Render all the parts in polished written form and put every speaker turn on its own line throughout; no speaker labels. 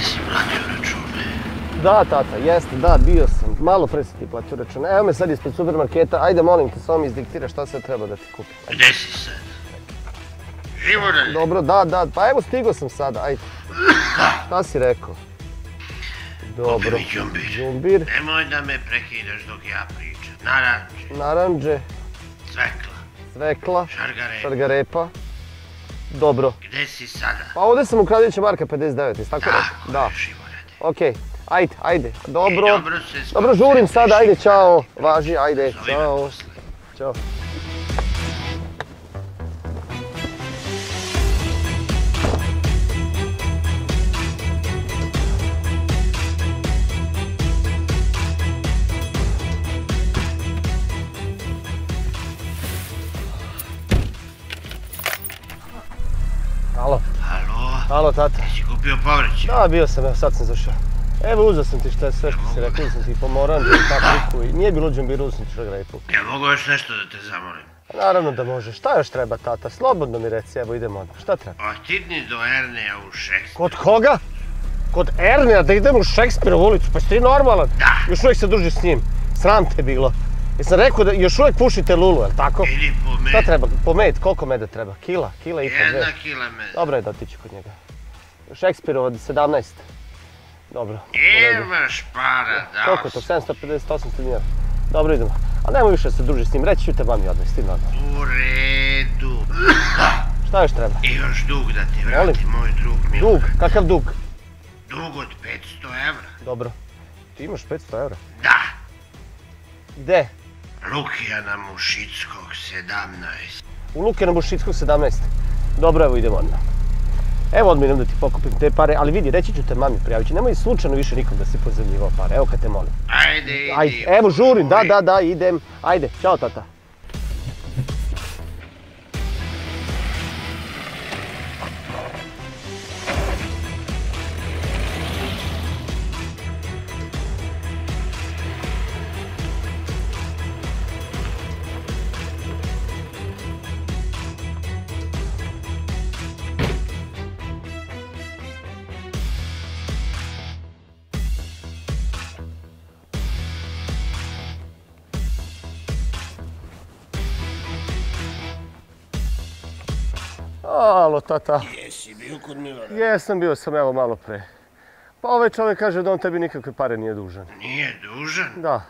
si platio račune?
Da, tata, jeste, da, bio sam. Malo pre si ti platio račune. Evo me sad ispred supermarketa, ajde molim te, samo mi izdiktira šta sve treba da ti kupim.
Gde si sad? Živore?
Dobro, da, pa evo stigo sam sada, ajde. Šta si rekao? Dobro.
Kupi mi đumbir.
Đumbir.
Nemoj da me prekidaš dok ja pričam. Naranđe.
Naranđe.
Cvekla.
Cvekla.
Šargarepa.
Šargarepa. Dobro.
Gde si sada?
Pa ovdje sam u Kraljevića Marka 59, jesi tako rekao?
Tako je, Živore.
Okej, ajde. Dobro.
I dobro se
Dobro, žurim sada, ajde, čao. Važi, ajde,
Zovi me
čao.
posle.
Ćao. Halo. Halo, tata.
Jesi kupio povrće?
Da, bio sam, evo sad sam zašao. Evo, uzeo sam ti sve što si rekao, uzeo sam ti pomoranđu i papriku i nije bilo đumbir, uzeo sam ti šargarepu.
Ja mogu još nešto da te zamolim?
Naravno da može. Šta još treba, tata? Slobodno mi reci, evo idemo odmah. Šta treba?
Otidni do Erneja u Šekspir.
Kod koga? Kod Ernea da idem u Šekspirovu ulicu? Pa si ti normalan?
Da.
Još uvijek se družiš s njim. Sram te bilo. Jesam rekao da još uvijek pušite lulu, jel tako?
Idi po med.
Šta treba? Po med, koliko meda treba? Kila i po dve.
1 kila meda.
Dobro je da otiću kod njega. Šekspirova 17. Dobro.
Imaš para, da.
Koliko je to? 750-800 dinara. Dobro, idemo. Ali nemoj više se druži s njim, reći ću te mami odmah, ti normalno.
U redu.
Šta još treba?
I još dug da ti vrati, moj drug Milan.
Dug? Kakav dug?
Dug od 500 evra.
Dobro. Ti imaš 500 evra?
Da.
Gde?
Lukijana Mušickog 17.
U Lukijana Mušickog 17. Dobro, evo idemo odmah. Evo odmah idem da ti pokupim te pare, ali vidi, reći ću te mami, prijavit ću. Nemoj slučajno više nikom da si pozemljivao pare, evo kad te molim.
Ajde, idi.
Ajde, evo žurim, da, idem. Ajde, čao tata. Alo, tata.
Jesi bio kod Milana?
Jesam, bio sam evo malo pre. Pa ovaj čovjek kaže da on tebi nikakve pare nije dužan.
Nije dužan?
Da.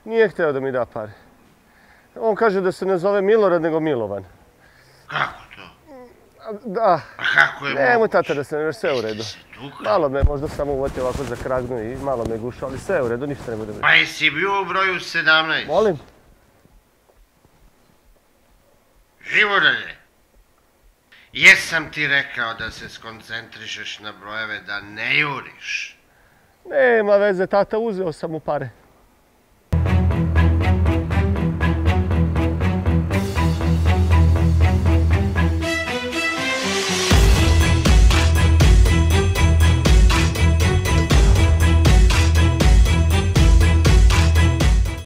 Nije htio da mi da pare. On kaže da se ne zove Milorad, nego Milovan.
Kako to?
Da.
A kako je
Nemoj
moguće?
tata da se ne sve u redu. Malo me možda samo uvati ovako za kragnu i malo me gušao, ali sve u redu, ništa ne bude
Pa jesi bio u broju 17?
Molim?
Živore, jesam ti rekao da se skoncentrišeš na brojeve, da ne juriš?
Nema veze, tata, uzeo sam mu pare.